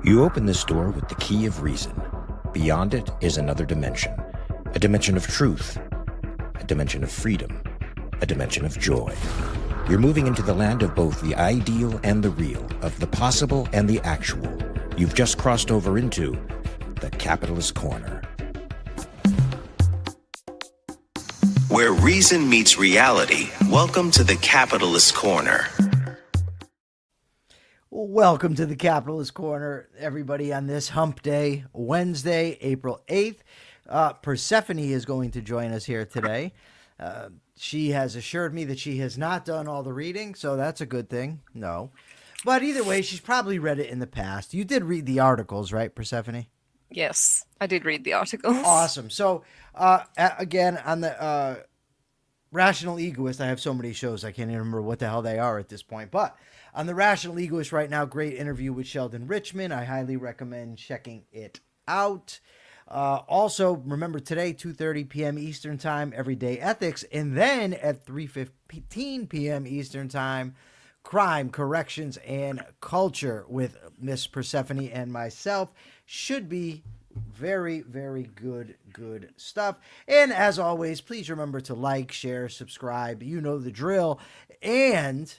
You open this door with the key of reason. Beyond it is another dimension. A dimension of truth. A dimension of freedom. A dimension of joy. You're moving into the land of both the ideal and the real, of the possible and the actual. You've just crossed over into the Capitalist Corner. Where reason meets reality, welcome to the Capitalist Corner. Welcome to the Capitalist Corner, everybody, on this hump day, Wednesday, April 8th. Persephone is going to join us here today. She has assured me that she has not done all the reading, so that's a good thing. No. But either way, she's probably read it in the past. You did read the articles, right, Persephone? Yes, I did read the articles. Awesome. So, again, on the Rational Egoist, I have so many shows, I can't even remember what the hell they are at this point. But on the Rational Egoist right now, great interview with Sheldon Richman. I highly recommend checking it out. Also, remember today, 2:30 p.m. Eastern Time, Everyday Ethics. And then at 3:15 p.m. Eastern Time, Crime, Corrections, and Culture with Miss Persephone and myself. Should be very, very good stuff. And as always, please remember to like, share, subscribe. You know the drill. And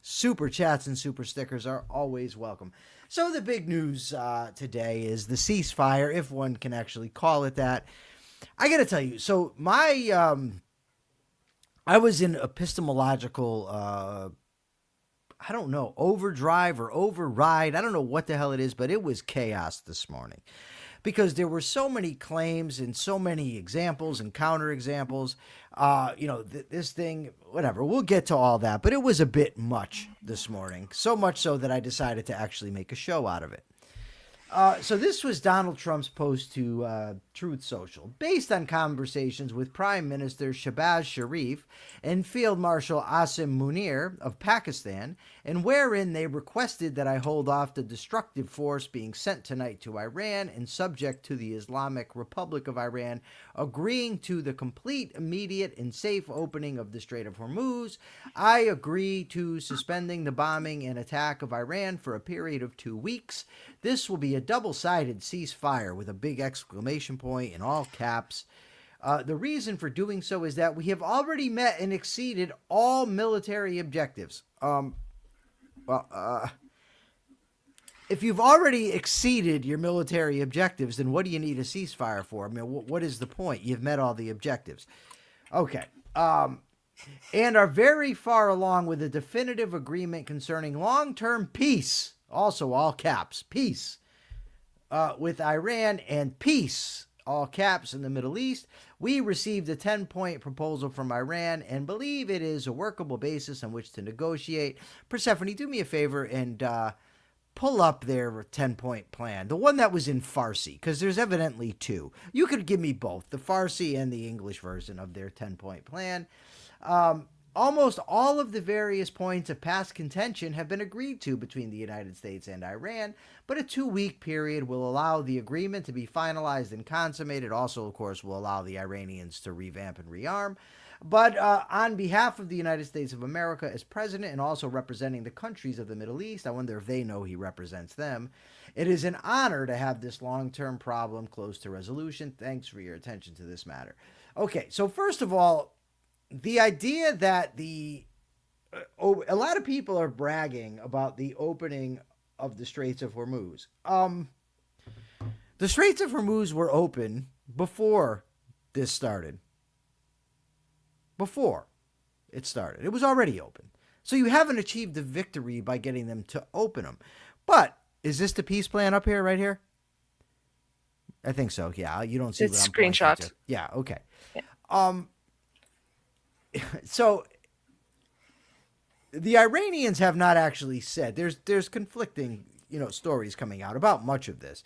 super chats and super stickers are always welcome. So the big news today is the ceasefire, if one can actually call it that. I got to tell you, so my I was in epistemological I don't know, overdrive or override. I don't know what the hell it is, but it was chaos this morning because there were so many claims and so many examples and counterexamples. This thing, whatever, we'll get to all that, but it was a bit much this morning, so much so that I decided to actually make a show out of it. So this was Donald Trump's post to Truth Social, based on conversations with Prime Minister Shehbaz Sharif and Field Marshal Asim Munir of Pakistan, and wherein they requested that I hold off the destructive force being sent tonight to Iran and subject to the Islamic Republic of Iran agreeing to the complete, immediate, and safe opening of the Strait of Hormuz. I agree to suspending the bombing and attack of Iran for a period of 2 weeks. This will be a double-sided ceasefire with a big exclamation point in all caps. The reason for doing so is that we have already met and exceeded all military objectives. If you've already exceeded your military objectives, then what do you need a ceasefire for? I mean, what is the point? You've met all the objectives. Okay. And are very far along with a definitive agreement concerning long-term peace. Also, all caps, peace with Iran and peace, all caps, in the Middle East. We received a 10-point proposal from Iran and believe it is a workable basis on which to negotiate. Persephone, do me a favor and pull up their 10-point plan, the one that was in Farsi, because there's evidently two. You could give me both, the Farsi and the English version of their 10-point plan. Almost all of the various points of past contention have been agreed to between the United States and Iran, but a 2-week period will allow the agreement to be finalized and consummated. Also, of course, will allow the Iranians to revamp and rearm. But on behalf of the United States of America as president and also representing the countries of the Middle East, I wonder if they know he represents them, it is an honor to have this long-term problem close to resolution. Thanks for your attention to this matter. Okay, so first of all, the idea that a lot of people are bragging about the opening of the Straits of Hormuz. The Straits of Hormuz were open before this started. Before it started. It was already open. So you haven't achieved the victory by getting them to open them. But is this the peace plan up here, right here? I think so, yeah. You don't see it's what I'm pointing screenshot. to. Yeah, okay. Yeah. So the Iranians have not actually said, there's conflicting, stories coming out about much of this,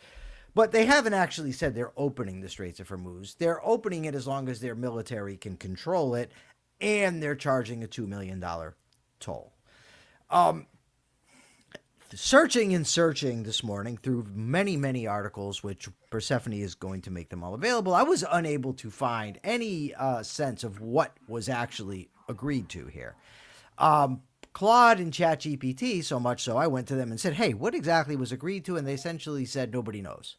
but they haven't actually said they're opening the Straits of Hormuz. They're opening it as long as their military can control it, and they're charging a $2 million toll. Searching this morning through many articles, which Persephone is going to make them all available, I was unable to find any sense of what was actually agreed to here. Claude and ChatGPT, so much so I went to them and said, hey, what exactly was agreed to? And they essentially said nobody knows.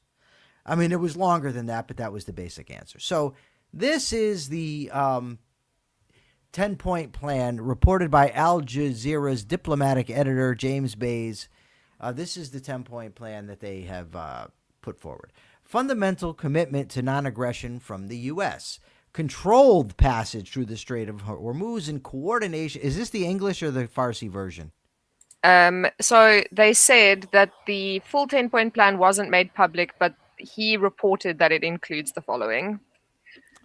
I mean, it was longer than that, but that was the basic answer. So this is the 10-point plan reported by Al Jazeera's diplomatic editor, James Bays. This is the 10-point plan that they have put forward. Fundamental commitment to non-aggression from the U.S., controlled passage through the Strait of Hormuz, and coordination. Is this the English or the Farsi version? So they said that the full 10-point plan wasn't made public, but he reported that it includes the following.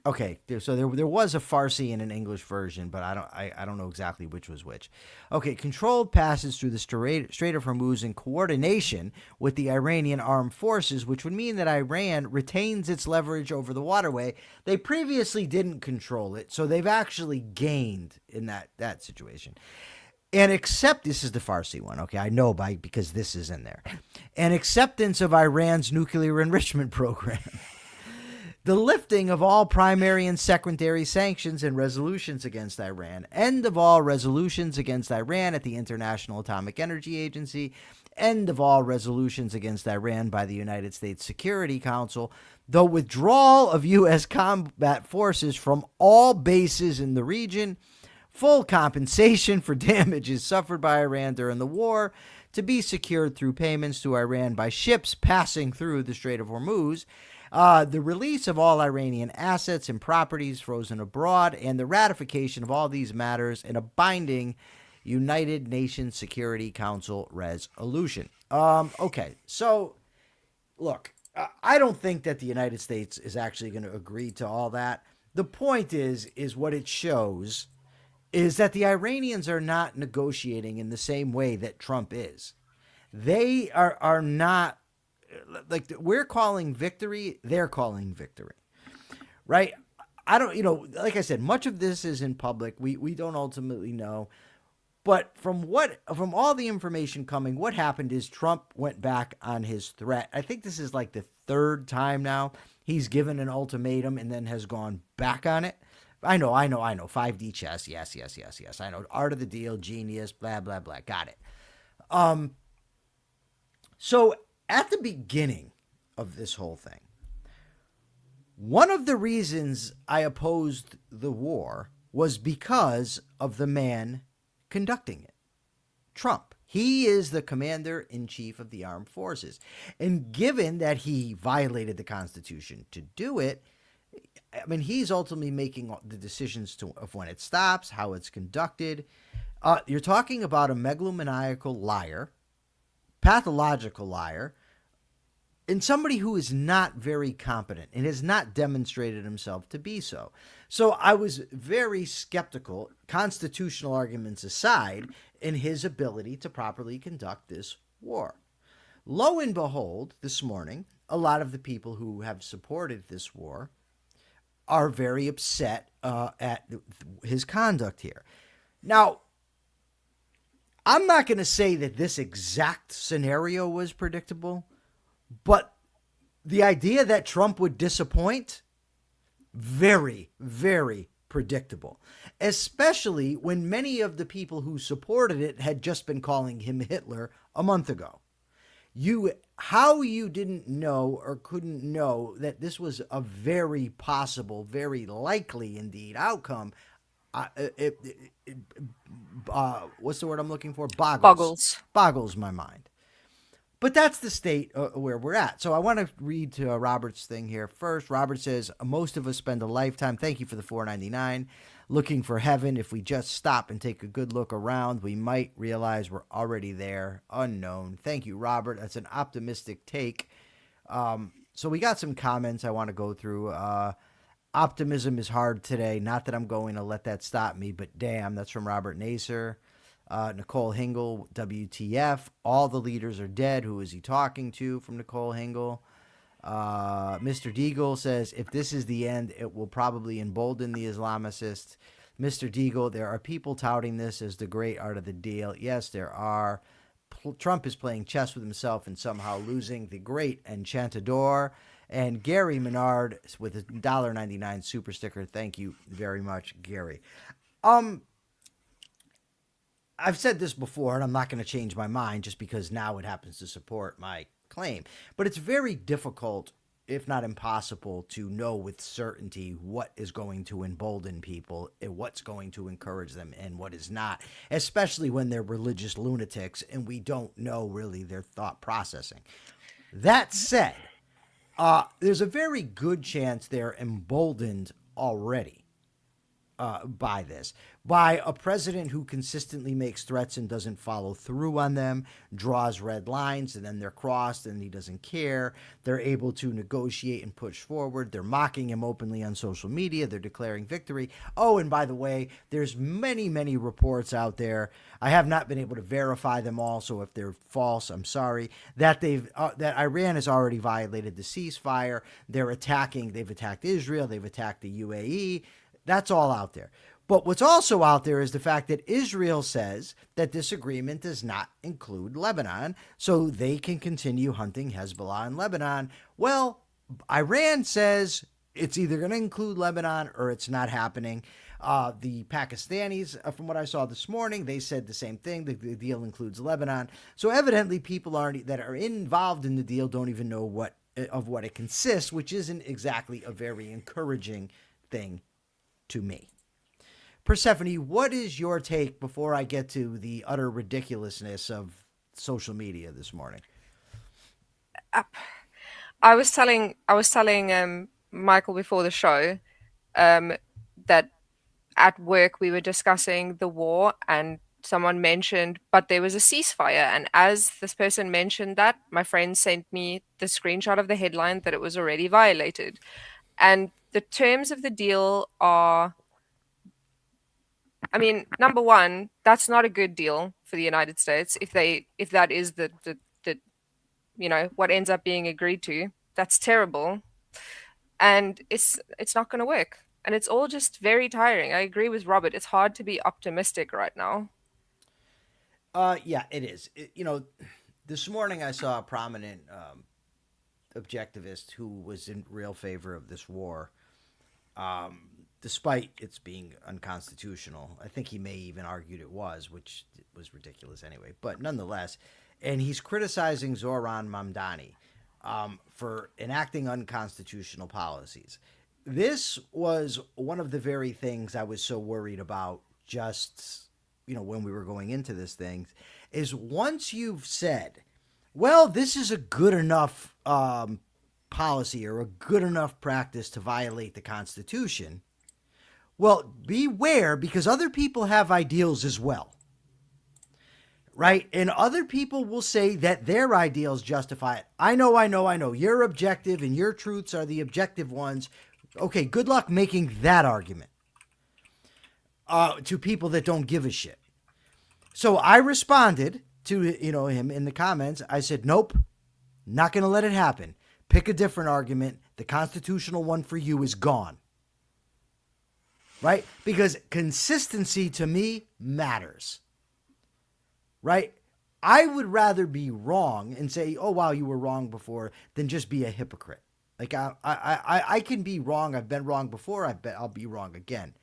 Okay, so there was a Farsi and an English version, but I don't know exactly which was which. Okay, controlled passage through the Strait of Hormuz in coordination with the Iranian armed forces, which would mean that Iran retains its leverage over the waterway. They previously didn't control it, so they've actually gained in that situation. And this is the Farsi one, okay, I know because this is in there. And acceptance of Iran's nuclear enrichment program. The lifting of all primary and secondary sanctions and resolutions against Iran. End of all resolutions against Iran at the International Atomic Energy Agency. End of all resolutions against Iran by the United States Security Council. The withdrawal of U.S. combat forces from all bases in the region. Full compensation for damages suffered by Iran during the war to be secured through payments to Iran by ships passing through the Strait of Hormuz. The release of all Iranian assets and properties frozen abroad, and the ratification of all these matters in a binding United Nations Security Council resolution. Okay, so look, I don't think that the United States is actually going to agree to all that. The point is what it shows is that the Iranians are not negotiating in the same way that Trump is. They are not. Like we're calling victory, they're calling victory, right? I don't, like I said, much of this is in public. We don't ultimately know, but from all the information coming, what happened is Trump went back on his threat. I think this is like the third time now he's given an ultimatum and then has gone back on it. I know. 5D chess. Yes. I know. Art of the deal, genius, blah, blah, blah. Got it. So at the beginning of this whole thing, one of the reasons I opposed the war was because of the man conducting it, Trump. He is the commander-in-chief of the armed forces. And given that he violated the Constitution to do it, I mean, he's ultimately making the decisions of when it stops, how it's conducted. You're talking about a megalomaniacal liar, pathological liar, and somebody who is not very competent and has not demonstrated himself to be so. So I was very skeptical, constitutional arguments aside, in his ability to properly conduct this war. Lo and behold, this morning, a lot of the people who have supported this war are very upset at his conduct here. Now, I'm not going to say that this exact scenario was predictable, but the idea that Trump would disappoint, very, very predictable, especially when many of the people who supported it had just been calling him Hitler a month ago. How you didn't know or couldn't know that this was a very possible, very likely indeed outcome, what's the word I'm looking for? Boggles my mind. But that's the state where we're at. So I want to read to Robert's thing here first. Robert says, most of us spend a lifetime, thank you for the $4.99, looking for heaven. If we just stop and take a good look around, we might realize we're already there, unknown. Thank you, Robert. That's an optimistic take. So we got some comments I want to go through. Optimism is hard today. Not that I'm going to let that stop me, but damn, that's from Robert Naser. Nicole Hingle, WTF, all the leaders are dead. Who is he talking to? From Nicole Hingle. Mr. Deagle says, if this is the end, it will probably embolden the Islamicists. Mr. Deagle, there are people touting this as the great art of the deal. Yes, there are. Trump is playing chess with himself and somehow losing. The great enchantador. And Gary Menard with a $1.99 super sticker. Thank you very much, Gary. I've said this before, and I'm not going to change my mind just because now it happens to support my claim. But it's very difficult, if not impossible, to know with certainty what is going to embolden people and what's going to encourage them and what is not, especially when they're religious lunatics and we don't know really their thought processing. That said, there's a very good chance they're emboldened already by this, by a president who consistently makes threats and doesn't follow through on them, draws red lines, and then they're crossed and he doesn't care. They're able to negotiate and push forward. They're mocking him openly on social media. They're declaring victory. Oh, and by the way, there's many, many reports out there. I have not been able to verify them all, so if they're false, I'm sorry, that that Iran has already violated the ceasefire. They've attacked Israel, they've attacked the UAE. That's all out there. But what's also out there is the fact that Israel says that this agreement does not include Lebanon, so they can continue hunting Hezbollah in Lebanon. Well, Iran says it's either going to include Lebanon or it's not happening. The Pakistanis, from what I saw this morning, they said the same thing. The deal includes Lebanon. So evidently people that are involved in the deal don't even know what it consists, which isn't exactly a very encouraging thing to me. Persephone, what is your take before I get to the utter ridiculousness of social media this morning? I was telling Michael before the show that at work we were discussing the war and someone mentioned, but there was a ceasefire. And as this person mentioned that, my friend sent me the screenshot of the headline that it was already violated. And the terms of the deal are, I mean, number one, that's not a good deal for the United States. If that is the what ends up being agreed to, that's terrible. And it's not going to work. And it's all just very tiring. I agree with Robert. It's hard to be optimistic right now. Yeah, it is. This morning I saw a prominent objectivist who was in real favor of this war, despite its being unconstitutional. I think he may even argued it was, which was ridiculous anyway. But nonetheless, and he's criticizing Zoran Mamdani for enacting unconstitutional policies. This was one of the very things I was so worried about just, when we were going into this thing, is once you've said, well, this is a good enough policy or a good enough practice to violate the Constitution, well, beware, because other people have ideals as well. Right? And other people will say that their ideals justify it. I know. Your objective and your truths are the objective ones. Okay, good luck making that argument to people that don't give a shit. So I responded to him in the comments. I said, nope, not going to let it happen. Pick a different argument. The constitutional one for you is gone. Right? Because consistency to me matters. Right? I would rather be wrong and say, oh, wow, you were wrong before, than just be a hypocrite. Like, I can be wrong. I've been wrong before. I bet I'll be wrong again.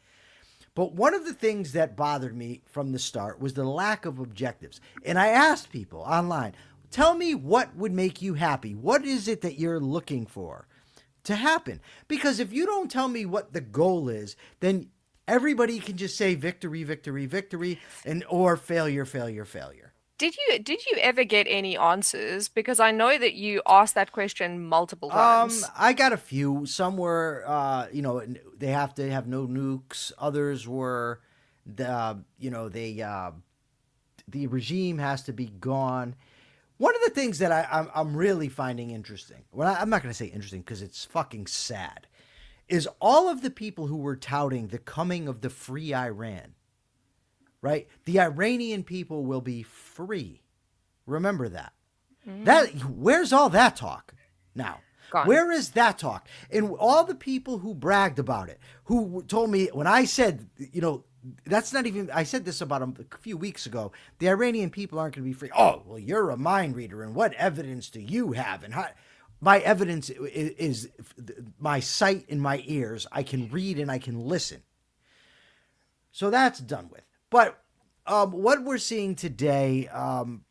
But one of the things that bothered me from the start was the lack of objectives. And I asked people online, tell me what would make you happy. What is it that you're looking for to happen? Because if you don't tell me what the goal is, then everybody can just say victory, victory, victory, or failure, failure, failure. Did you ever get any answers? Because I know that you asked that question multiple times. I got a few. Some were, they have to have no nukes. Others were, the regime has to be gone. One of the things that I'm really finding interesting, well, I'm not going to say interesting because it's fucking sad, is all of the people who were touting the coming of the free Iran. Right? The Iranian people will be free. Remember that. Mm-hmm. Where's all that talk now? Gone. Where is that talk? And all the people who bragged about it, who told me when I said, that's not even, I said this about a few weeks ago, the Iranian people aren't going to be free. Oh, well, you're a mind reader. And what evidence do you have? And how? My evidence is my sight and my ears. I can read and I can listen. So that's done with. But what we're seeing today, I'm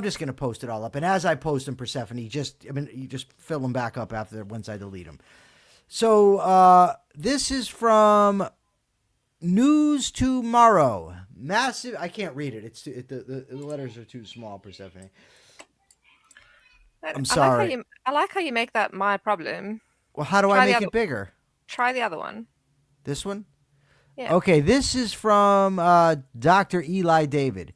just going to post it all up. And as I post them, Persephone, you just fill them back up once I delete them. So this is from News Tomorrow. Massive. I can't read it. The letters are too small, Persephone. I'm sorry. I like how you make that my problem. Well, how do I make it bigger? Try the other one. This one? Yeah. Okay, this is from Dr. Eli David.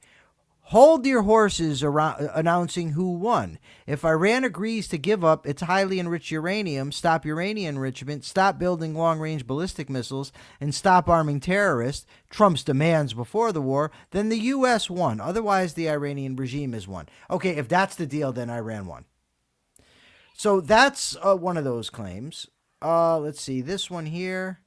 Hold your horses around announcing who won. If Iran agrees to give up its highly enriched uranium, stop uranium enrichment, stop building long-range ballistic missiles, and stop arming terrorists, Trump's demands before the war, then the U.S. won. Otherwise, the Iranian regime has won. Okay, if that's the deal, then Iran won. So that's one of those claims. Let's see, this one here.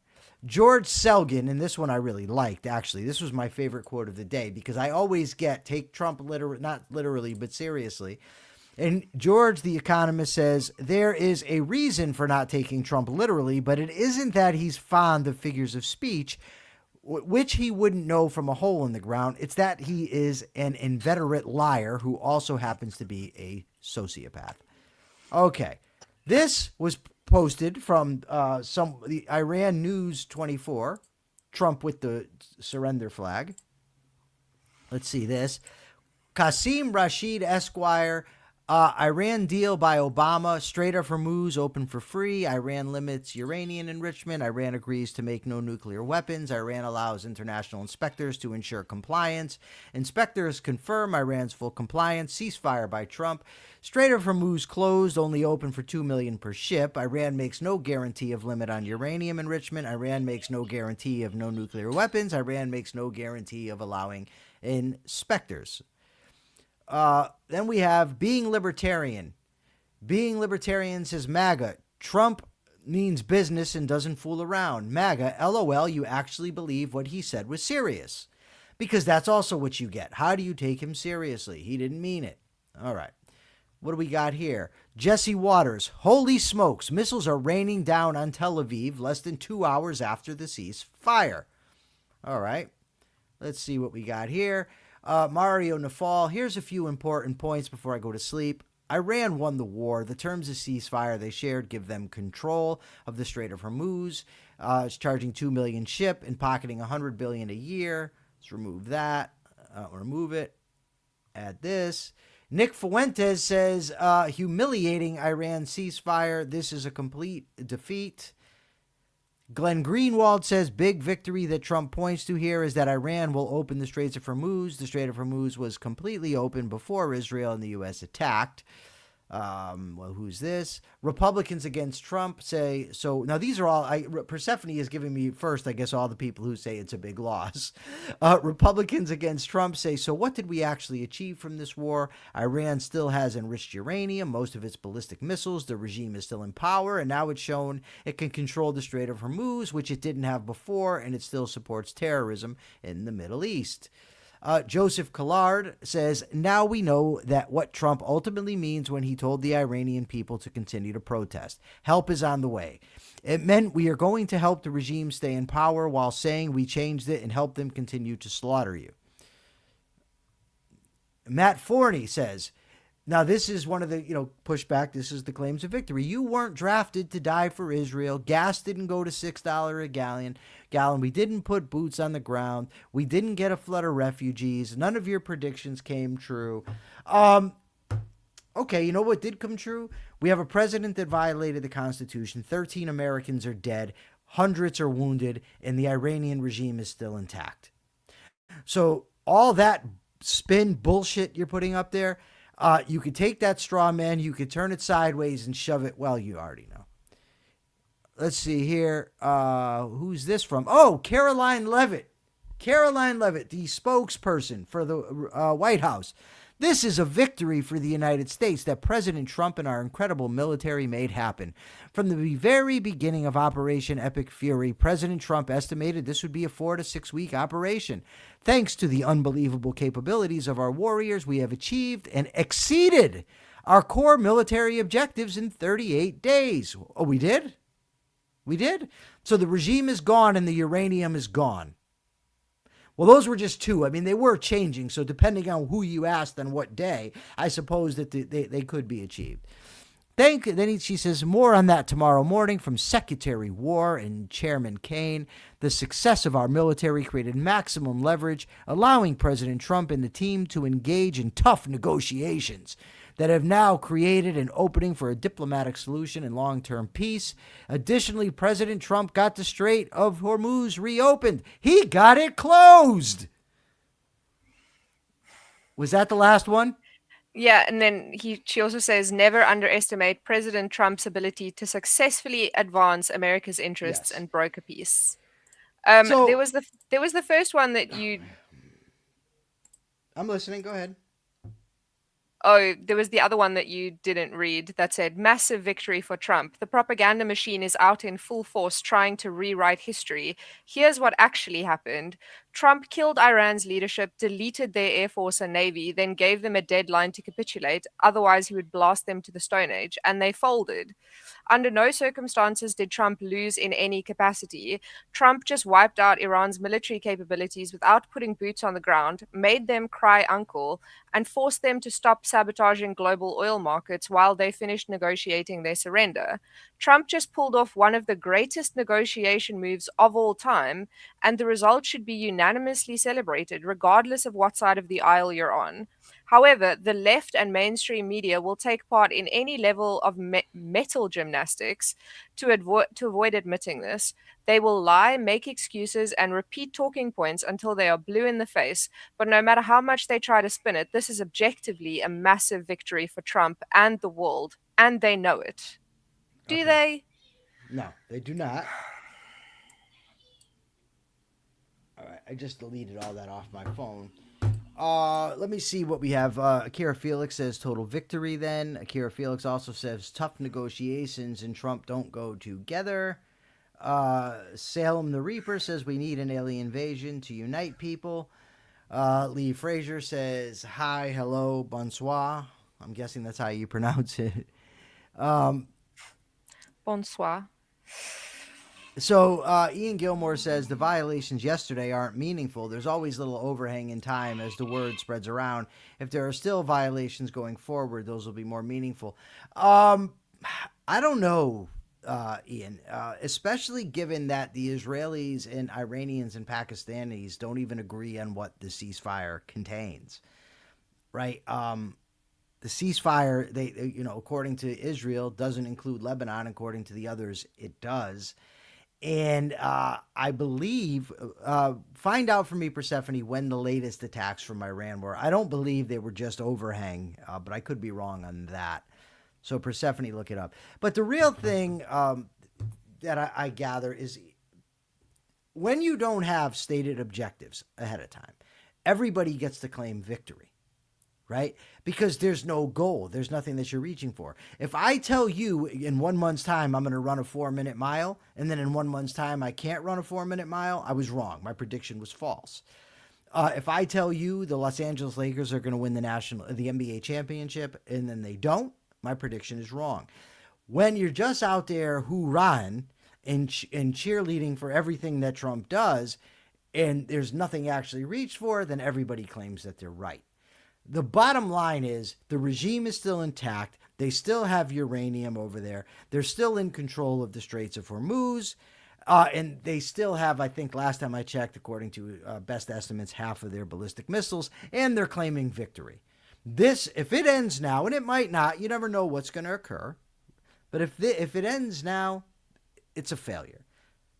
George Selgin, and this one I really liked, actually. This was my favorite quote of the day because I always take Trump not literally, but seriously. And George, the economist, says, there is a reason for not taking Trump literally, but it isn't that he's fond of figures of speech, which he wouldn't know from a hole in the ground. It's that he is an inveterate liar who also happens to be a sociopath. Okay, this was posted from the Iran News 24, Trump with the surrender flag. Let's see this. Qasim Rashid Esquire, Iran deal by Obama, Strait of Hormuz open for free, Iran limits uranium enrichment, Iran agrees to make no nuclear weapons, Iran allows international inspectors to ensure compliance, inspectors confirm Iran's full compliance, ceasefire by Trump, Strait of Hormuz closed, only open for 2 million per ship, Iran makes no guarantee of limit on uranium enrichment, Iran makes no guarantee of no nuclear weapons, Iran makes no guarantee of allowing inspectors. Then we have being libertarian. Being libertarian says MAGA. Trump means business and doesn't fool around. MAGA, LOL, you actually believe what he said was serious. Because that's also what you get. How do you take him seriously? He didn't mean it. All right. What do we got here? Jesse Waters. Holy smokes. Missiles are raining down on Tel Aviv less than 2 hours after the ceasefire. All right. Let's see what we got here. Mario Nafal, here's a few important points before I go to sleep. Iran won the war. The terms of ceasefire they shared give them control of the Strait of Hormuz. It's charging 2 million ship and pocketing $100 billion a year. Let's remove that. Remove it. Add this. Nick Fuentes says, humiliating Iran ceasefire. This is a complete defeat. Glenn Greenwald says big victory that Trump points to here is that Iran will open the Straits of Hormuz. The Strait of Hormuz was completely open before Israel and the U.S. attacked. Well, who's this? Republicans against Trump say, so now these are all, Persephone is giving me first, I guess, all the people who say it's a big loss. Republicans against Trump say, so what did we actually achieve from this war? Iran still has enriched uranium, most of its ballistic missiles. The regime is still in power, and now it's shown it can control the Strait of Hormuz, which it didn't have before, and it still supports terrorism in the Middle East. Joseph Collard says, now we know that what Trump ultimately means when he told the Iranian people to continue to protest. Help is on the way. It meant we are going to help the regime stay in power while saying we changed it and help them continue to slaughter you. Matt Forney says, now this is one of the, pushback. This is the claims of victory. You weren't drafted to die for Israel. Gas didn't go to $6 a gallon. We didn't put boots on the ground. We didn't get a flood of refugees. None of your predictions came true. Okay, you know what did come true? We have a president that violated the Constitution. 13 Americans are dead. Hundreds are wounded. And the Iranian regime is still intact. So all that spin bullshit you're putting up there, you could take that straw man, you could turn it sideways and shove it. Well, you already know. Let's see here. Who's this from? Oh, Caroline Leavitt. Caroline Leavitt, the spokesperson for the White House. This is a victory for the United States that President Trump and our incredible military made happen. From the very beginning of Operation Epic Fury, President Trump estimated this would be a 4 to 6 week operation. Thanks to the unbelievable capabilities of our warriors, we have achieved and exceeded our core military objectives in 38 days. Oh, we did? We did? So the regime is gone and the uranium is gone. Well, those were just two. I mean, they were changing. So depending on who you asked on what day, I suppose that they could be achieved. She says, more on that tomorrow morning from Secretary War and Chairman Kaine. The success of our military created maximum leverage, allowing President Trump and the team to engage in tough negotiations that have now created an opening for a diplomatic solution and long-term peace. Additionally, President Trump got the Strait of Hormuz reopened. He got it closed. Was that the last one? Yeah, and then she also says, never underestimate President Trump's ability to successfully advance America's interests and broker peace. There was the first one that you. I'm listening. Go ahead. Oh, there was the other one that you didn't read that said, massive victory for Trump. The propaganda machine is out in full force trying to rewrite history. Here's what actually happened. Trump killed Iran's leadership, deleted their air force and navy, then gave them a deadline to capitulate. Otherwise, he would blast them to the Stone Age, and they folded. Under no circumstances did Trump lose in any capacity. Trump just wiped out Iran's military capabilities without putting boots on the ground, made them cry uncle, and forced them to stop sabotaging global oil markets while they finished negotiating their surrender. Trump just pulled off one of the greatest negotiation moves of all time, and the result should be unanimously celebrated, regardless of what side of the aisle you're on. However, the left and mainstream media will take part in any level of mental gymnastics to avoid admitting this. They will lie, make excuses, and repeat talking points until they are blue in the face. But no matter how much they try to spin it, this is objectively a massive victory for Trump and the world, and they know it. Do they? No, they do not. All right, I just deleted all that off my phone. Let me see what we have. Akira Felix says total victory then. Akira Felix also says tough negotiations and Trump don't go together. Salem the Reaper says we need an alien invasion to unite people. Lee Frazier says hi, hello, bonsoir. I'm guessing that's how you pronounce it. Bonsoir. So Ian Gilmore says the violations yesterday aren't meaningful. There's always little overhang in time as the word spreads around. If there are still violations going forward, those will be more meaningful. I don't know, Ian, especially given that the Israelis and Iranians and Pakistanis don't even agree on what the ceasefire contains, right? The ceasefire, according to Israel, doesn't include Lebanon. According to the others, it does. And I believe, find out for me, Persephone, when the latest attacks from Iran were. I don't believe they were just overhang, but I could be wrong on that. So Persephone, look it up. But the real thing that I gather is when you don't have stated objectives ahead of time, everybody gets to claim victory. Right? Because there's no goal. There's nothing that you're reaching for. If I tell you in 1 month's time I'm going to run a 4-minute mile, and then in 1 month's time I can't run a 4-minute mile, I was wrong. My prediction was false. If I tell you the Los Angeles Lakers are going to win the NBA championship, and then they don't, my prediction is wrong. When you're just out there hoorahing and cheerleading for everything that Trump does, and there's nothing actually reached for, then everybody claims that they're right. The bottom line is the regime is still intact. They still have uranium over there. They're still in control of the Straits of Hormuz. And they still have, I think last time I checked, according to best estimates, half of their ballistic missiles. And they're claiming victory. This, if it ends now, and it might not, you never know what's going to occur. But if it ends now, it's a failure.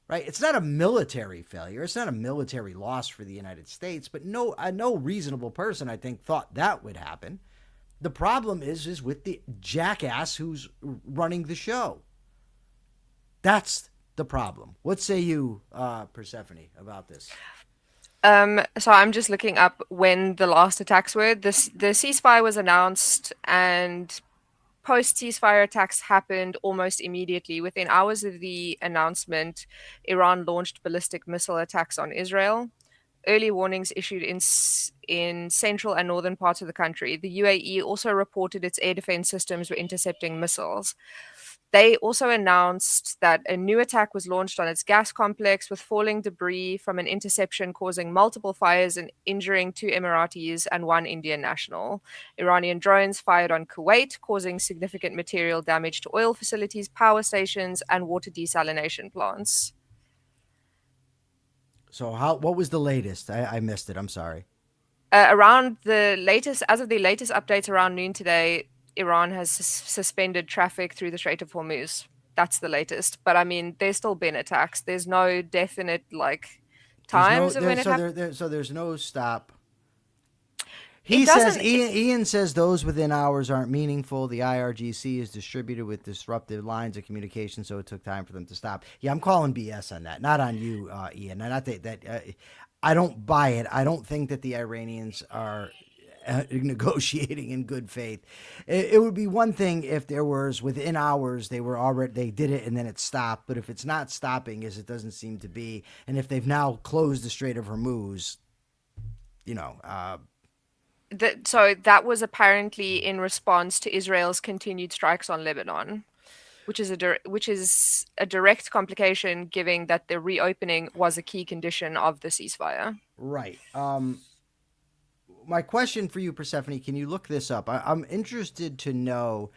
Right? It's not a military failure. It's not a military loss for the United States, but no reasonable person, I think, thought that would happen. The problem is with the jackass who's running the show. That's the problem. What say you, Persephone, about this? So I'm just looking up when the last attacks were. The ceasefire was announced, and post-ceasefire attacks happened almost immediately. Within hours of the announcement, Iran launched ballistic missile attacks on Israel. Early warnings issued in central and northern parts of the country. The UAE also reported its air defense systems were intercepting missiles. They also announced that a new attack was launched on its gas complex with falling debris from an interception causing multiple fires and injuring 2 Emiratis and 1 Indian national. Iranian drones fired on Kuwait, causing significant material damage to oil facilities, power stations, and water desalination plants. So what was the latest? I missed it. I'm sorry. Around the latest, as of the latest updates around noon today, Iran has suspended traffic through the Strait of Hormuz. That's the latest. But I mean, there's still been attacks. There's no definite There's no times of when it happened. so there's no stop. It He says doesn't. Ian says those within hours aren't meaningful. The IRGC is distributed with disruptive lines of communication, so it took time for them to stop. Yeah, I'm calling BS on that, not on you, Ian. Not that I don't buy it. I don't think that the Iranians are negotiating in good faith. It would be one thing if there was within hours they did it and then it stopped. But if it's not stopping, as it doesn't seem to be, and if they've now closed the Strait of Hormuz, So that was apparently in response to Israel's continued strikes on Lebanon, which is a direct complication, given that the reopening was a key condition of the ceasefire. Right. My question for you, Persephone, can you look this up? I'm interested to know,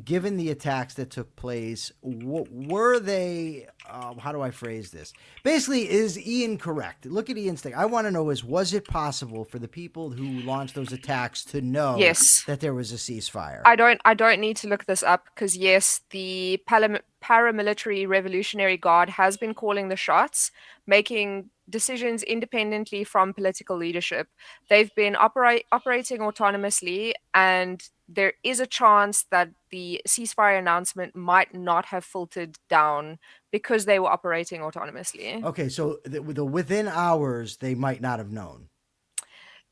given the attacks that took place, were they? How do I phrase this? Basically, is Ian correct? Look at Ian's thing. I want to know was it possible for the people who launched those attacks to know Yes. that there was a ceasefire? I don't need to look this up because yes, the paramilitary Revolutionary Guard has been calling the shots, making decisions independently from political leadership. They've been operating autonomously, and there is a chance that the ceasefire announcement might not have filtered down because they were operating autonomously. Okay, so the within hours they might not have known.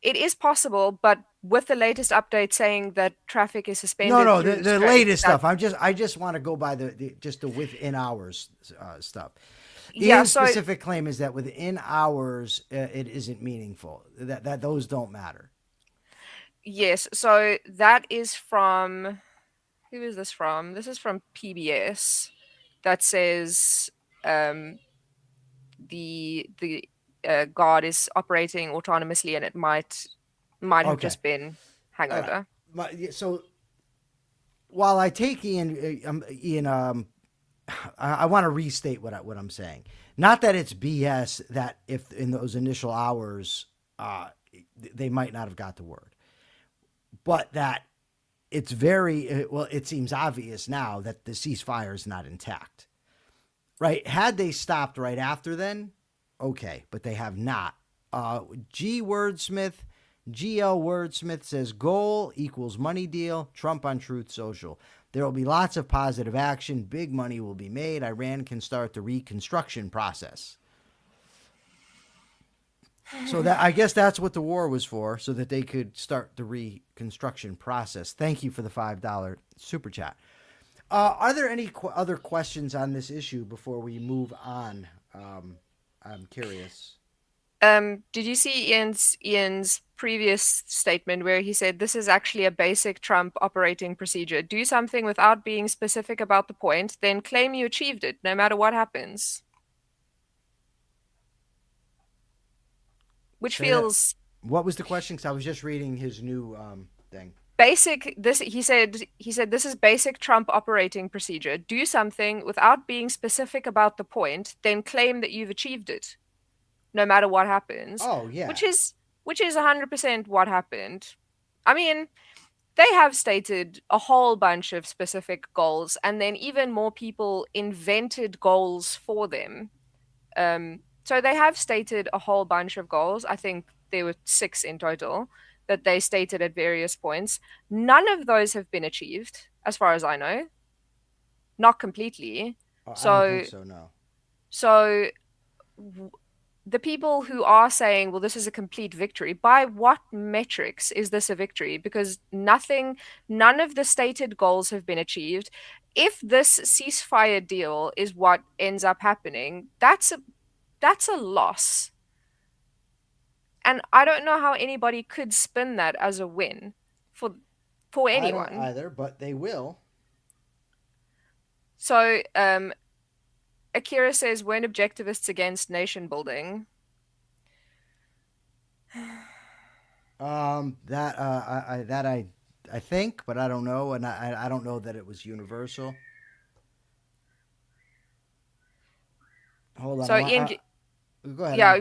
It is possible, but with the latest update saying that traffic is suspended. No, the latest stuff. I just want to go by the within hours stuff. Ian's specific claim is that within hours it isn't meaningful. That those don't matter. Yes, so that is from who is this from? This is from PBS that says the guard is operating autonomously and it might have just been hangover. So while I take Ian, I want to restate what I'm saying. Not that it's BS that if in those initial hours they might not have got the word, but that it's very well. It seems obvious now that the ceasefire is not intact. Right? Had they stopped right after then, okay, but they have not. GL Wordsmith says goal equals money deal. Trump on Truth Social. There will be lots of positive action. Big money will be made. Iran can start the reconstruction process. So that I guess that's what the war was for, so that they could start the reconstruction process. Thank you for the $5 super chat. Are there any other questions on this issue before we move on? I'm curious. Did you see Ian's previous statement where he said this is actually a basic Trump operating procedure? Do something without being specific about the point, then claim you achieved it, no matter what happens. Which feels. What was the question? Because I was just reading his new thing. Basic. He said this is basic Trump operating procedure. Do something without being specific about the point, then claim that you've achieved it, no matter what happens. Oh yeah. Which is 100% what happened. I mean, they have stated a whole bunch of specific goals, and then even more people invented goals for them. So they have stated a whole bunch of goals. I think there were 6 in total that they stated at various points. None of those have been achieved, as far as I know. Not completely. I don't think so, no. So the people who are saying, well, this is a complete victory, by what metrics is this a victory? Because none of the stated goals have been achieved. If this ceasefire deal is what ends up happening, that's a loss. And I don't know how anybody could spin that as a win for anyone. I don't either, but they will. So, Akira says, weren't objectivists against nation building? I think, but I don't know, and I don't know that it was universal. Hold on, So, Ian, go ahead. yeah,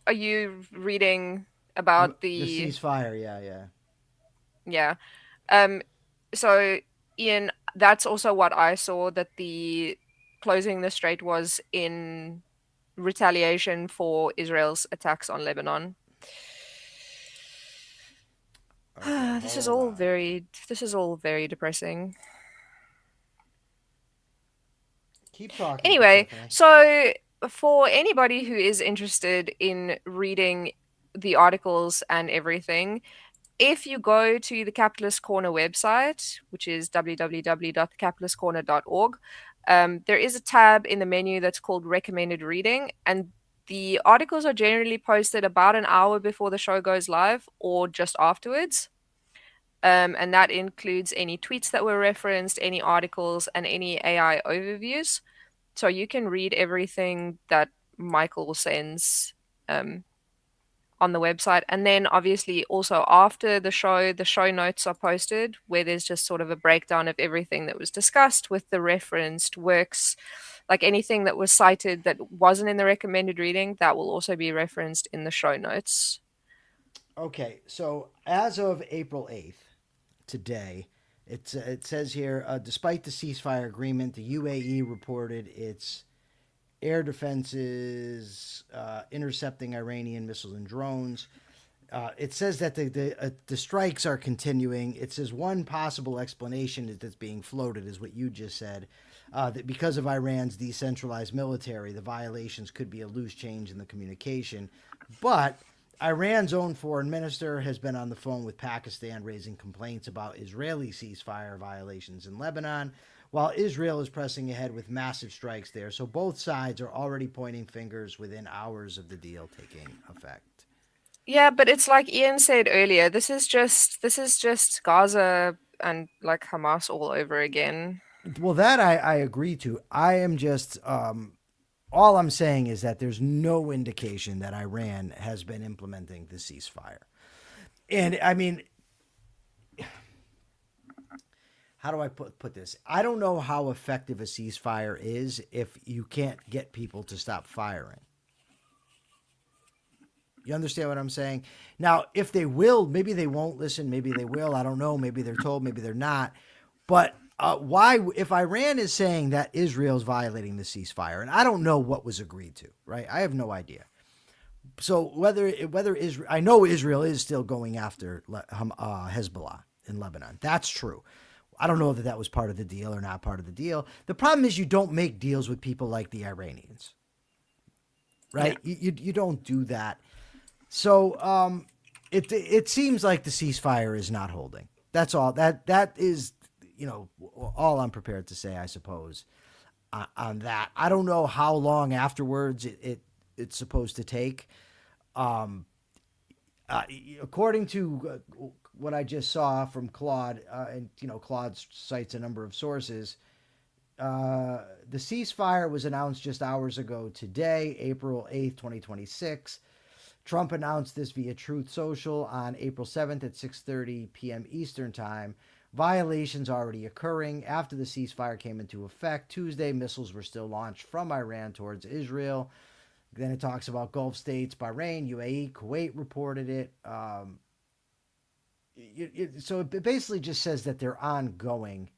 are you reading about The the, ceasefire. Yeah, yeah. yeah. Um, so Ian, that's also what I saw, that the closing the strait was in retaliation for Israel's attacks on Lebanon. Okay, hold on. This is all very depressing. Keep talking, Anyway, Persephone. so for anybody who is interested in reading the articles and everything, if you go to the Capitalist Corner website, which is www.thecapitalistcorner.org, there is a tab in the menu that's called Recommended Reading, and the articles are generally posted about an hour before the show goes live or just afterwards. And that includes any tweets that were referenced, any articles, and any AI overviews. So you can read everything that Michael sends um, on the website. And then obviously also after the show notes are posted where there's just sort of a breakdown of everything that was discussed with the referenced works. Like anything that was cited that wasn't in the recommended reading, that will also be referenced in the show notes. Okay, so as of April 8th, today, it says here, despite the ceasefire agreement, the UAE reported its air defenses intercepting Iranian missiles and drones. It says that the strikes are continuing. It says one possible explanation that's being floated is what you just said, that because of Iran's decentralized military, the violations could be a loose change in the communication. But Iran's own foreign minister has been on the phone with Pakistan raising complaints about Israeli ceasefire violations in Lebanon, while Israel is pressing ahead with massive strikes there. So both sides are already pointing fingers within hours of the deal taking effect. Yeah, but it's like Ian said earlier, this is just Gaza and like Hamas all over again. Well, that I agree to. I am just all I'm saying is that there's no indication that Iran has been implementing the ceasefire. And I mean, how do I put this? I don't know how effective a ceasefire is if you can't get people to stop firing. You understand what I'm saying? Now, if they will, maybe they won't listen. Maybe they will. I don't know. Maybe they're told. Maybe they're not. But why, if Iran is saying that Israel's violating the ceasefire, and I don't know what was agreed to, right? I have no idea. So whether Israel, I know Israel is still going after Hezbollah in Lebanon. That's true. I don't know that that was part of the deal or not part of the deal. The problem is you don't make deals with people like the Iranians, right? Yeah. You don't do that. So it seems like the ceasefire is not holding. That's all. That is, all I'm prepared to say, I suppose, on that. I don't know how long afterwards it's supposed to take. According to what I just saw from Claude, and Claude cites a number of sources. The ceasefire was announced just hours ago today, April 8th, 2026. Trump announced this via Truth Social on April 7th at 6:30 p.m. Eastern Time. Violations already occurring. After the ceasefire came into effect Tuesday, missiles were still launched from Iran towards Israel. Then it talks about Gulf states, Bahrain, UAE, Kuwait reported it. So it basically just says that they're ongoing.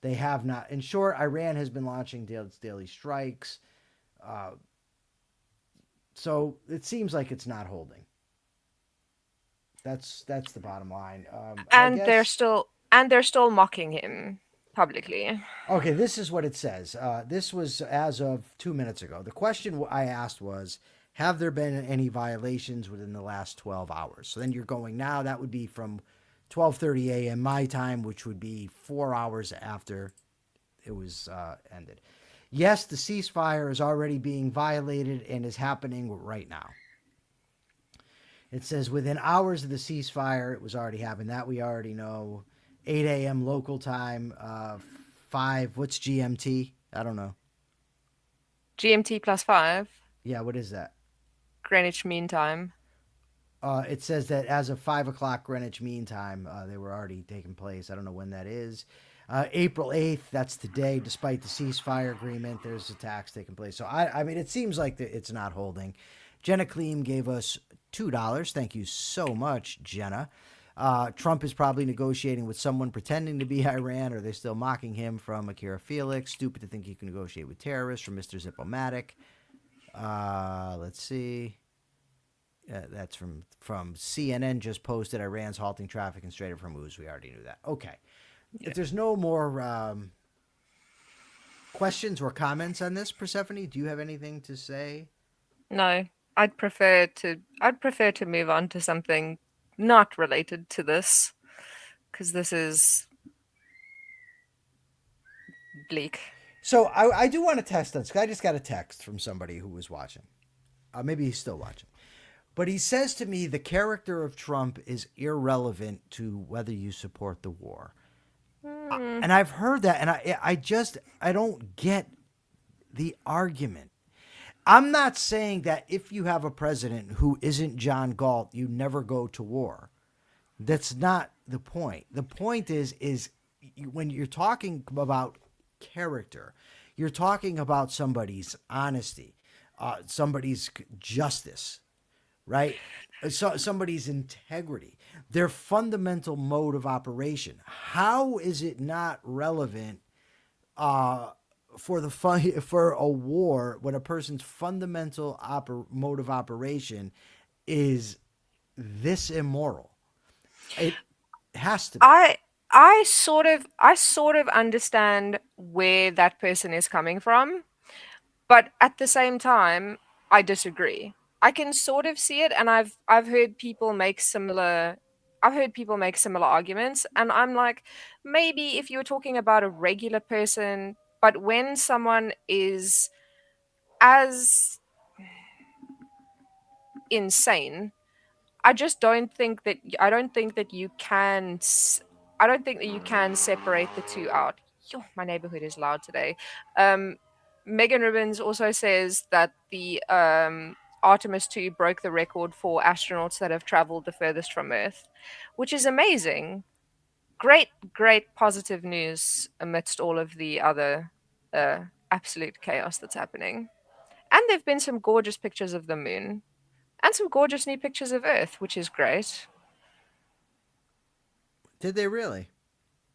They have not. In short, Iran has been launching daily strikes. So it seems like it's not holding. That's the bottom line. I And guess. they're still mocking him publicly. Okay, this is what it says. This was as of 2 minutes ago. The question I asked was, have there been any violations within the last 12 hours? So then you're going now. That would be from 12:30 a.m. my time, which would be 4 hours after it was ended. Yes, the ceasefire is already being violated and is happening right now. It says within hours of the ceasefire, it was already happening. That we already know. 8 a.m. local time, 5, what's GMT? I don't know. GMT +5, Yeah, what is that? Greenwich Mean Time. It says that as of 5 o'clock Greenwich Mean Time, they were already taking place. I don't know when that is. April 8th, that's today. Despite the ceasefire agreement, there's attacks taking place. So, I mean, it seems like it's not holding. Jenna Kleem gave us $2. Thank you so much, Jenna. Trump is probably negotiating with someone pretending to be Iran. Or are they still mocking him? From Akira Felix. Stupid to think he can negotiate with terrorists. From Mr. Zippomatic. Let's see. That's from CNN. Just posted Iran's halting traffic in Strait of Hormuz. We already knew that. Okay. Yeah. If there's no more questions or comments on this, Persephone, do you have anything to say? No, I'd prefer to move on to something not related to this, because this is bleak. So I do want to test this. I just got a text from somebody who was watching. Maybe he's still watching. But he says to me the character of Trump is irrelevant to whether you support the war. And I've heard that, and I don't get the argument. I'm not saying that if you have a president who isn't John Galt, you never go to war. That's not the point. The point is when you're talking about character, you're talking about somebody's honesty, somebody's justice, right? So somebody's integrity, their fundamental mode of operation. How is it not relevant for a war when a person's fundamental mode of operation is this immoral? It has to be. I sort of understand where that person is coming from, but at the same time, I disagree. I can sort of see it, and I've heard people make similar arguments, and I'm like, maybe if you were talking about a regular person, but when someone is as insane, I don't think that you can separate the two out. Yo, my neighborhood is loud today. Megan Ribbons also says that the Artemis 2 broke the record for astronauts that have traveled the furthest from Earth, which is amazing. Great positive news amidst all of the other absolute chaos that's happening. And there've been some gorgeous pictures of the moon and some gorgeous new pictures of Earth, which is great. Did they really?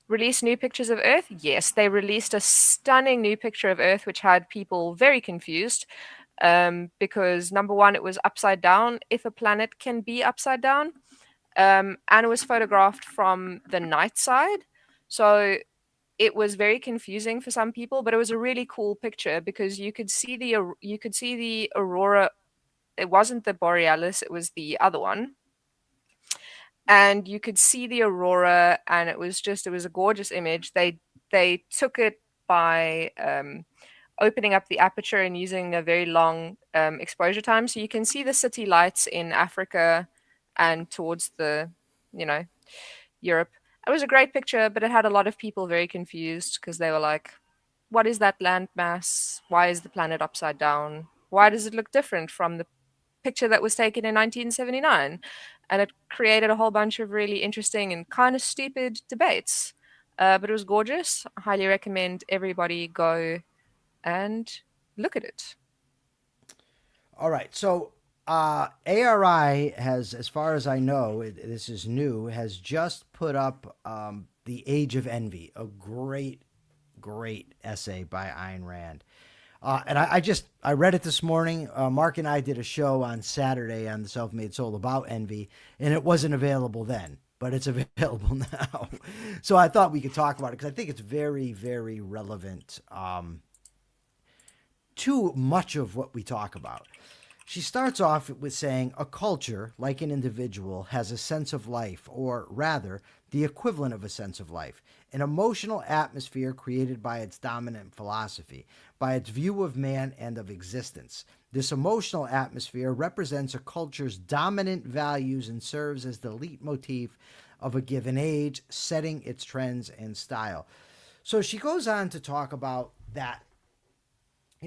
Release new pictures of Earth? Yes, they released a stunning new picture of Earth, which had people very confused because, number one, it was upside down, if a planet can be upside down, and it was photographed from the night side. So it was very confusing for some people, but it was a really cool picture because you could see the aurora. It wasn't the borealis, it was the other one. And you could see the aurora, and it was a gorgeous image. They took it by opening up the aperture and using a very long exposure time, so you can see the city lights in Africa and towards the Europe. It was a great picture, but it had a lot of people very confused because they were like, what is that landmass? Why is the planet upside down? Why does it look different from the picture that was taken in 1979? And it created a whole bunch of really interesting and kind of stupid debates. But it was gorgeous. I highly recommend everybody go and look at it. All right. So ARI has, as far as I know, this is new, has just put up The Age of Envy, a great essay by Ayn Rand. And I read it this morning. Mark and I did a show on Saturday on the Self-Made Soul about envy, and it wasn't available then, but it's available now. So I thought we could talk about it because I think it's very, very relevant to much of what we talk about. She starts off with saying, a culture, like an individual, has a sense of life, or rather, the equivalent of a sense of life, an emotional atmosphere created by its dominant philosophy, by its view of man and of existence. This emotional atmosphere represents a culture's dominant values and serves as the leitmotif of a given age, setting its trends and style. So she goes on to talk about that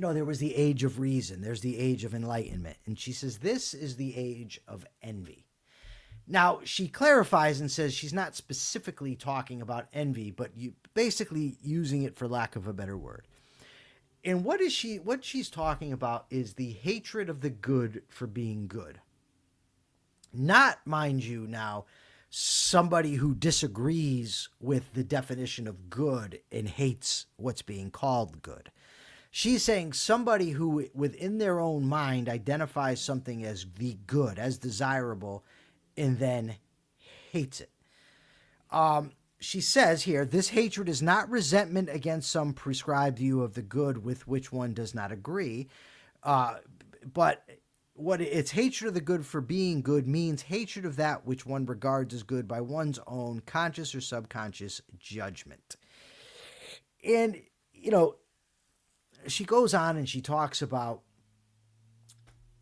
there was the age of reason, there's the age of enlightenment. And she says, this is the age of envy. Now, she clarifies and says she's not specifically talking about envy, but basically using it for lack of a better word. And what she's talking about is the hatred of the good for being good. Not, mind you, now, somebody who disagrees with the definition of good and hates what's being called good. She's saying somebody who within their own mind identifies something as the good, as desirable, and then hates it. She says here, this hatred is not resentment against some prescribed view of the good with which one does not agree, but what it's hatred of the good for being good means hatred of that which one regards as good by one's own conscious or subconscious judgment. And, she goes on and she talks about,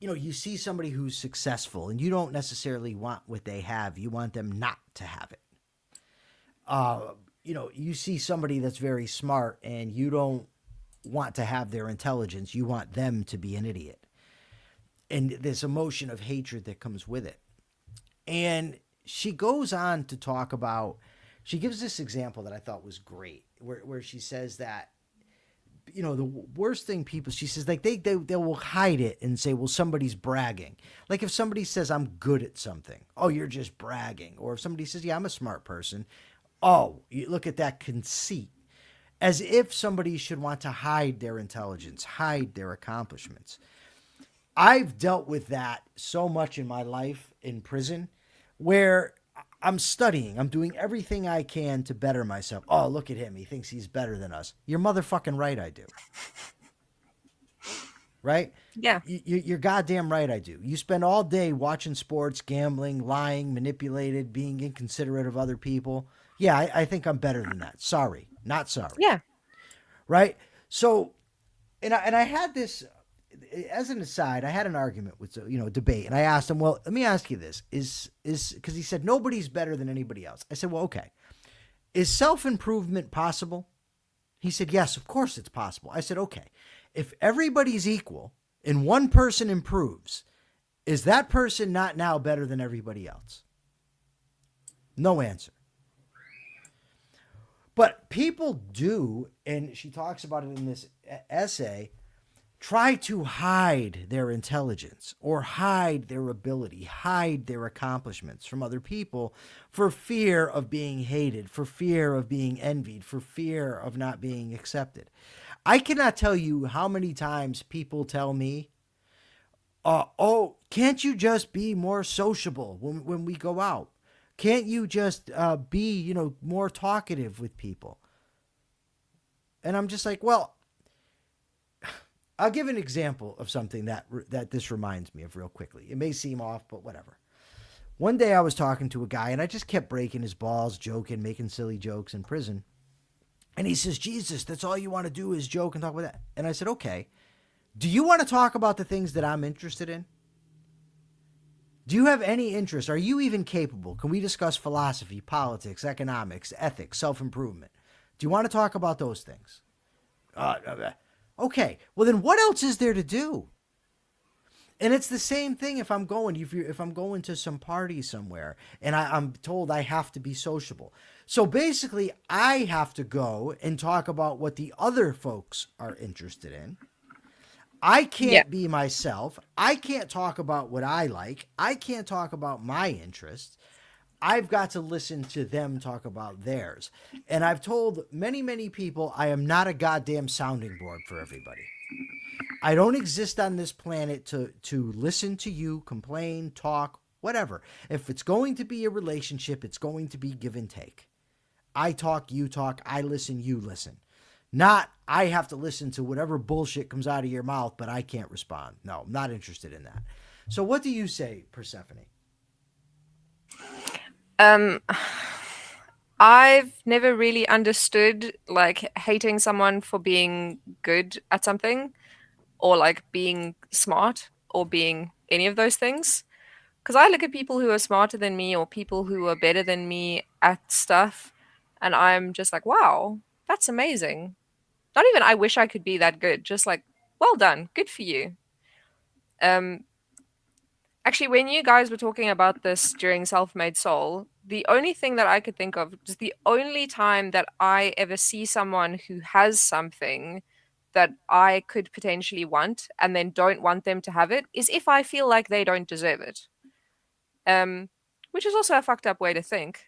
you see somebody who's successful and you don't necessarily want what they have. You want them not to have it. You see somebody that's very smart and you don't want to have their intelligence. You want them to be an idiot. And this emotion of hatred that comes with it. And she goes on to talk about, she gives this example that I thought was great, where she says that, the worst thing people, she says, like they will hide it and say, well, somebody's bragging. Like if somebody says, I'm good at something. Oh, you're just bragging. Or if somebody says, yeah, I'm a smart person. Oh, you look at that conceit. As if somebody should want to hide their intelligence, hide their accomplishments. I've dealt with that so much in my life in prison where I'm studying. I'm doing everything I can to better myself. Oh, look at him. He thinks he's better than us. You're motherfucking right, I do. Right? Yeah. You're goddamn right, I do. You spend all day watching sports, gambling, lying, manipulated, being inconsiderate of other people. Yeah, I think I'm better than that. Sorry. Not sorry. Yeah. Right? So, and I had this, as an aside, I had an argument with, debate, and I asked him, well, let me ask you this, is because he said, nobody's better than anybody else. I said, well, okay. Is self-improvement possible? He said, yes, of course it's possible. I said, okay, if everybody's equal and one person improves, is that person not now better than everybody else? No answer. But people do, and she talks about it in this essay, try to hide their intelligence or hide their ability, hide their accomplishments from other people for fear of being hated, for fear of being envied, for fear of not being accepted. I cannot tell you how many times people tell me, oh, can't you just be more sociable when we go out? Can't you just be, more talkative with people? And I'm just like, well, I'll give an example of something that this reminds me of real quickly. It may seem off, but whatever. One day I was talking to a guy and I just kept breaking his balls, joking, making silly jokes in prison. And he says, Jesus, that's all you want to do is joke and talk about that. And I said, okay, do you want to talk about the things that I'm interested in? Do you have any interest? Are you even capable? Can we discuss philosophy, politics, economics, ethics, self-improvement? Do you want to talk about those things? Okay, well then what else is there to do? And it's the same thing if I'm going to some party somewhere and I'm told I have to be sociable. So basically I have to go and talk about what the other folks are interested in. I can't be myself. I can't talk about what I like. I can't talk about my interests. I've got to listen to them talk about theirs. And I've told many, many people I am not a goddamn sounding board for everybody. I don't exist on this planet to listen to you, complain, talk, whatever. If it's going to be a relationship, it's going to be give and take. I talk, you talk, I listen, you listen. Not I have to listen to whatever bullshit comes out of your mouth, but I can't respond. No, I'm not interested in that. So what do you say, Persephone? I've never really understood like hating someone for being good at something or like being smart or being any of those things. Because I look at people who are smarter than me or people who are better than me at stuff and I'm just like, wow, that's amazing. Not even I wish I could be that good, just like Well done. Good for you. Um, Actually, when you guys were talking about this during Self-Made Soul, the only thing that I could think of is the only time that I ever see someone who has something that I could potentially want and then don't want them to have it is if I feel like they don't deserve it. Um, which is also a fucked up way to think.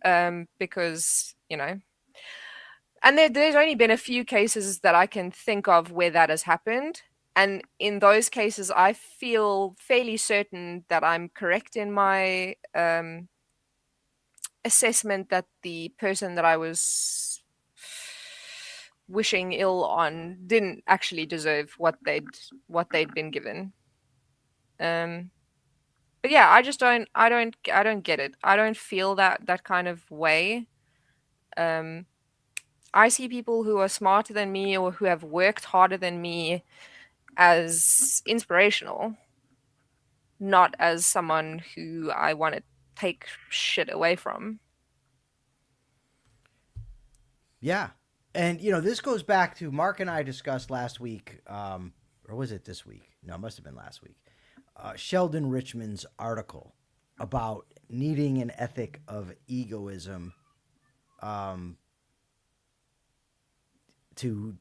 Because, and there's only been a few cases that I can think of where that has happened. And in those cases, I feel fairly certain that I'm correct in my assessment that the person that I was wishing ill on didn't actually deserve what they'd been given. But yeah, I don't get it. I don't feel that kind of way. I see people who are smarter than me or who have worked harder than me as inspirational, not as someone who I want to take shit away from. Yeah. And, this goes back to Mark and I discussed last week, or was it this week? No, it must have been last week. Sheldon Richman's article about needing an ethic of egoism to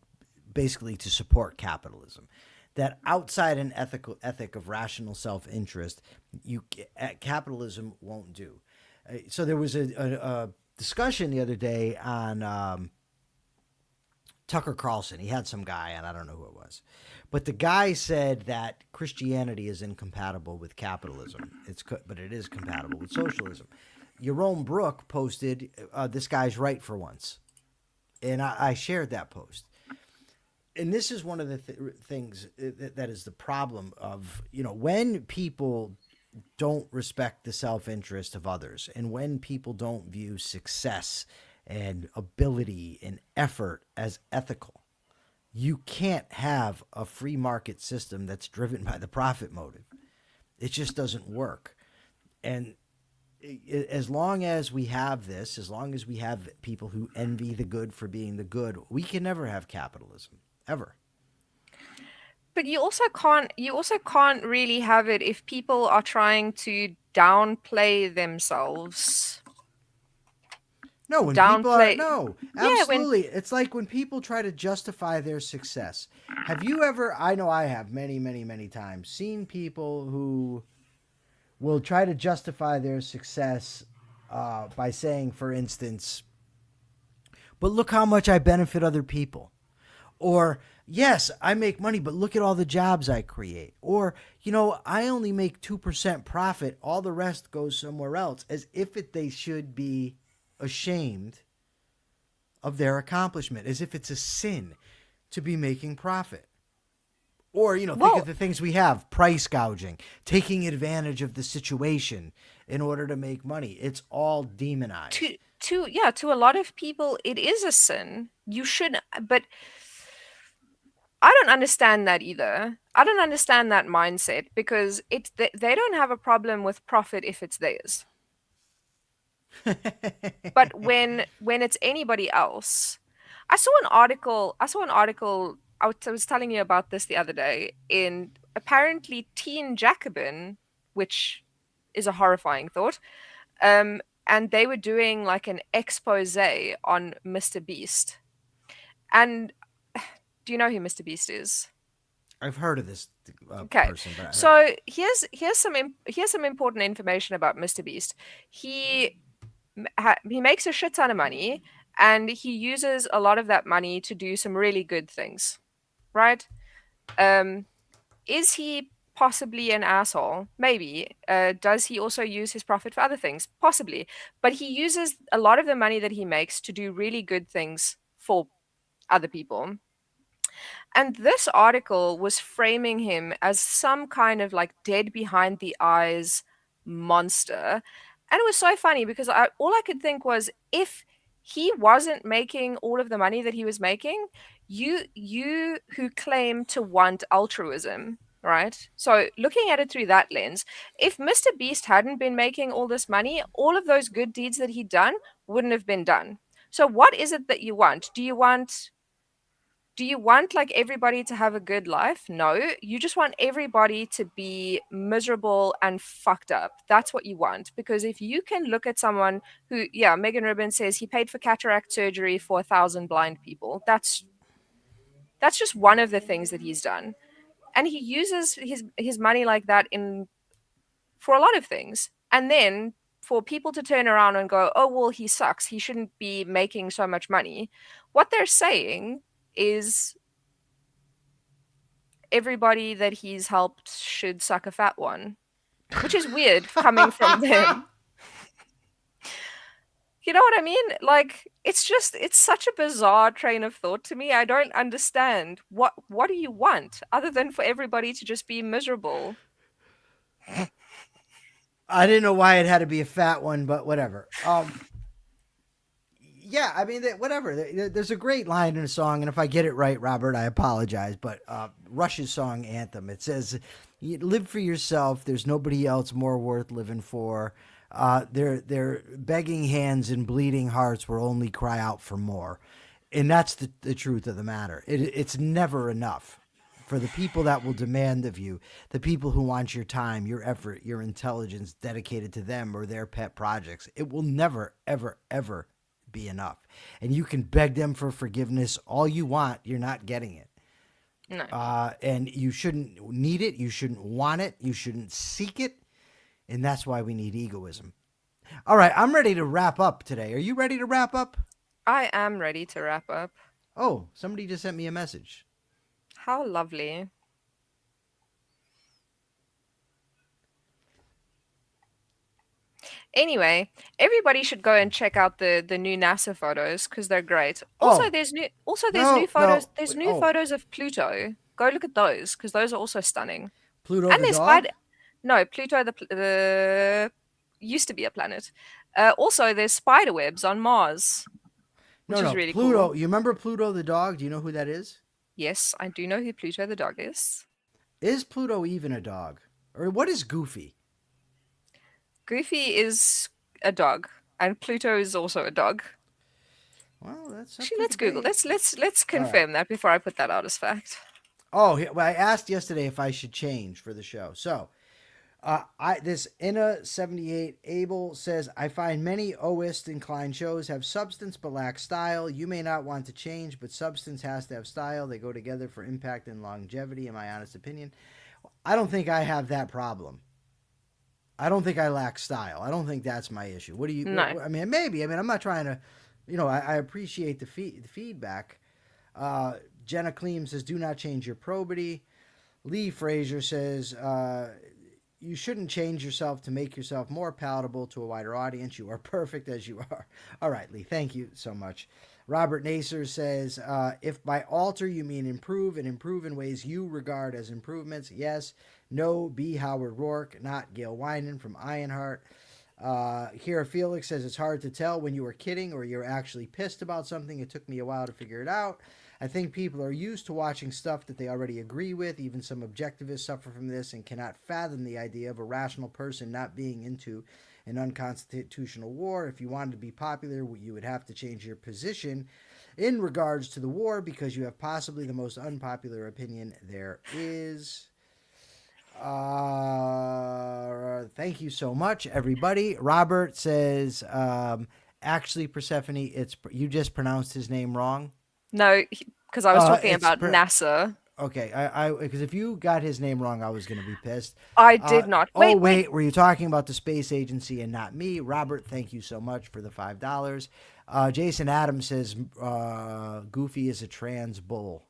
basically to support capitalism. That outside an ethic of rational self-interest, capitalism won't do. So there was a discussion the other day on Tucker Carlson. He had some guy, and I don't know who it was, but the guy said that Christianity is incompatible with capitalism. But it is compatible with socialism. Jerome Brook posted, "This guy's right for once," and I shared that post. And this is one of the things that is the problem of, when people don't respect the self-interest of others, and when people don't view success and ability and effort as ethical, you can't have a free market system that's driven by the profit motive. It just doesn't work. And as long as we have this, as long as we have people who envy the good for being the good, we can never have capitalism. Ever. But you also can't really have it if people are trying to downplay themselves. No, when people are absolutely. It's like when people try to justify their success. Have you ever, I know I have many, many, many times, seen people who will try to justify their success by saying, for instance, but look how much I benefit other people. Or, yes, I make money, but look at all the jobs I create. Or, I only make 2% profit. All the rest goes somewhere else, as if they should be ashamed of their accomplishment, as if it's a sin to be making profit. Or, think of the things we have: price gouging, taking advantage of the situation in order to make money. It's all demonized. To a lot of people, it is a sin. You shouldn't, but I don't understand that either. I don't understand that mindset, because they don't have a problem with profit if it's theirs. But when it's anybody else, I saw an article. I was telling you about this the other day. In apparently Teen Jacobin, which is a horrifying thought, and they were doing like an expose on Mr. Beast. And do you know who Mr. Beast is? I've heard of this okay. person. But so here's some important information about Mr. Beast. He makes a shit ton of money, and he uses a lot of that money to do some really good things, right? Is he possibly an asshole? Maybe. Does he also use his profit for other things? Possibly. But he uses a lot of the money that he makes to do really good things for other people. And this article was framing him as some kind of like dead behind the eyes monster. And it was so funny because all I could think was, if he wasn't making all of the money that he was making, you who claim to want altruism, right? So looking at it through that lens, if Mr. Beast hadn't been making all this money, all of those good deeds that he'd done wouldn't have been done. So what is it that you want? Do you want Do you want like everybody to have a good life? No, you just want everybody to be miserable and fucked up. That's what you want. Because if you can look at someone who, yeah, Megan Rubin says he paid for cataract surgery for 1,000 blind people. That's just one of the things that he's done, and he uses his money like that in for a lot of things. And then for people to turn around and go, "Oh well, he sucks. He shouldn't be making so much money." What they're saying is everybody that he's helped should suck a fat one, which is weird coming from them. You know what I mean? Like it's such a bizarre train of thought to me. I don't understand what do you want other than for everybody to just be miserable? I didn't know why it had to be a fat one, but whatever. Yeah, I mean, whatever. There's a great line in a song, and if I get it right, Robert, I apologize. But Rush's song Anthem, it says, "You live for yourself. There's nobody else more worth living for. Their begging hands and bleeding hearts will only cry out for more," and that's the truth of the matter. It's never enough. For the people that will demand of you, the people who want your time, your effort, your intelligence dedicated to them or their pet projects, it will never, ever, ever be enough. And you can beg them for forgiveness all you want. You're not getting it. No. And you shouldn't need it. You shouldn't want it. You shouldn't seek it. And that's why we need egoism. All right, I'm ready to wrap up today. Are you ready to wrap up? I am ready to wrap up. Oh, somebody just sent me a message. How lovely. Anyway, everybody should go and check out the new NASA photos because they're great. Also, Oh, there's new no, new photos. no. There's new Oh, photos of Pluto. Go look at those because those are also stunning. Pluto And the there's dog? spider. No, Pluto the used to be a planet. Also, there's spider webs on Mars, which No, is no. really Pluto. cool. You remember Pluto the dog? Do you know who that is? Yes, I do know who Pluto the dog is. Is Pluto even a dog? Or what is Goofy? Goofy is a dog, and Pluto is also a dog. Well, that's up Actually, for let's Google. debate. Let's All right. confirm that before I put that out as fact. Oh, well, I asked yesterday if I should change for the show. So, this Inna78 Abel says, I find many Oist inclined shows have substance but lack style. You may not want to change, but substance has to have style. They go together for impact and longevity, in my honest opinion. I don't think I have that problem. I don't think I lack style. I don't think that's my issue. What do you? No. I mean, maybe. I mean, I'm not trying to. I appreciate the feedback. Jenna Cleem says, "Do not change your probity." Lee Frazier says, "You shouldn't change yourself to make yourself more palatable to a wider audience. You are perfect as you are." All right, Lee. Thank you so much. Robert Naser says, "If by alter you mean improve and improve in ways you regard as improvements, yes." No, B. Howard Rourke, not Gail Winan from Ironheart. Here, Felix says it's hard to tell when you are kidding or you're actually pissed about something. It took me a while to figure it out. I think people are used to watching stuff that they already agree with. Even some objectivists suffer from this and cannot fathom the idea of a rational person not being into an unconstitutional war. If you wanted to be popular, you would have to change your position in regards to the war because you have possibly the most unpopular opinion there is. Thank you so much, everybody. Robert says, actually, Persephone, you just pronounced his name wrong. No, because I was talking It's about NASA. Okay, I because if you got his name wrong, I was going to be pissed. I did not. Wait. Were you talking about the space agency and not me? Robert, thank you so much for the $5. Jason Adams says, Goofy is a trans bull.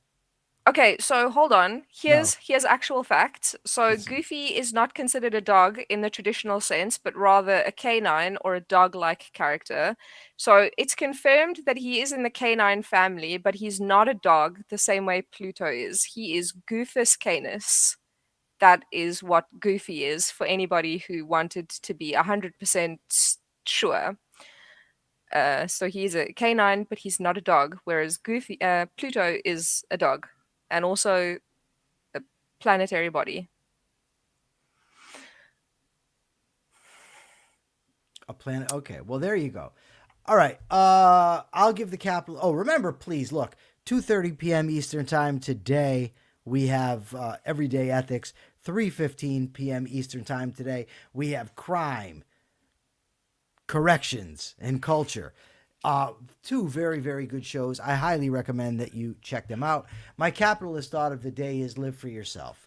Okay, so hold on. Here's actual facts. So Goofy is not considered a dog in the traditional sense, but rather a canine or a dog-like character. So it's confirmed that he is in the canine family, but he's not a dog the same way Pluto is. He is Goofus canis. That is what Goofy is for anybody who wanted to be 100% sure. So he's a canine, but he's not a dog, whereas Pluto is a dog. And also a planetary body. A planet. Okay. Well, there you go. All right. I'll give the capital. Oh, remember, please look. 2:30 p.m. Eastern Time today. We have Everyday Ethics. 3:15 p.m. Eastern Time today. We have Crime, Corrections, and Culture. Two very, very good shows. I highly recommend that you check them out. My capitalist thought of the day is live for yourself.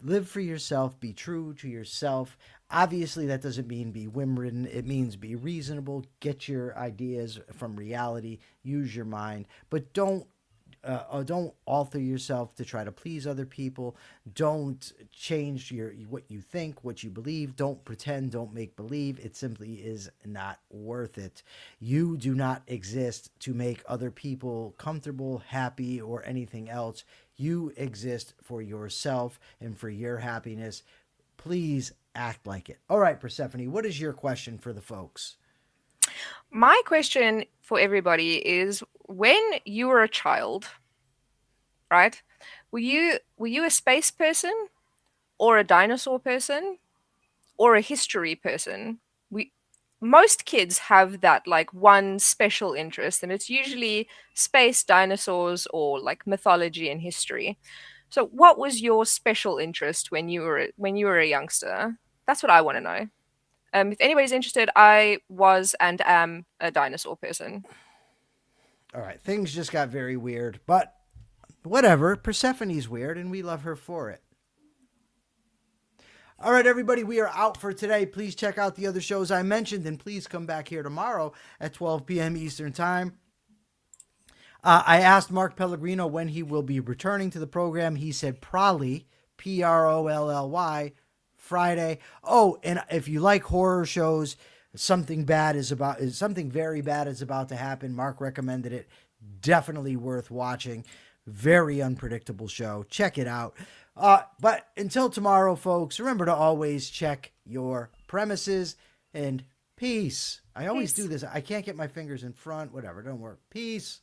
Live for yourself. Be true to yourself. Obviously, that doesn't mean be whim-ridden. It means be reasonable. Get your ideas from reality. Use your mind. But don't alter yourself to try to please other people. Don't change what you think, what you believe. Don't pretend. Don't make believe. It simply is not worth it. You do not exist to make other people comfortable, happy, or anything else. You exist for yourself and for your happiness. Please act like it. All right, Persephone, what is your question for the folks? My question for everybody is, when you were a child, right? Were you a space person, or a dinosaur person, or a history person? Most kids have that like one special interest, and it's usually space, dinosaurs, or like mythology and history. So what was your special interest when you were a youngster? That's what I want to know. If anybody's interested, I was and am a dinosaur person. All right, things just got very weird, but whatever. Persephone's weird, and we love her for it. All right, everybody, we are out for today. Please check out the other shows I mentioned, and please come back here tomorrow at 12 p.m. Eastern Time. I asked Mark Pellegrino when he will be returning to the program. He said probably, Prolly, Friday. Oh, and if you like horror shows, something very bad is about to happen. Mark recommended it. Definitely worth watching. Very unpredictable show. Check it out. But until tomorrow, folks, remember to always check your premises, and peace. I always do this. I can't get my fingers in front. Whatever. Don't work. Peace.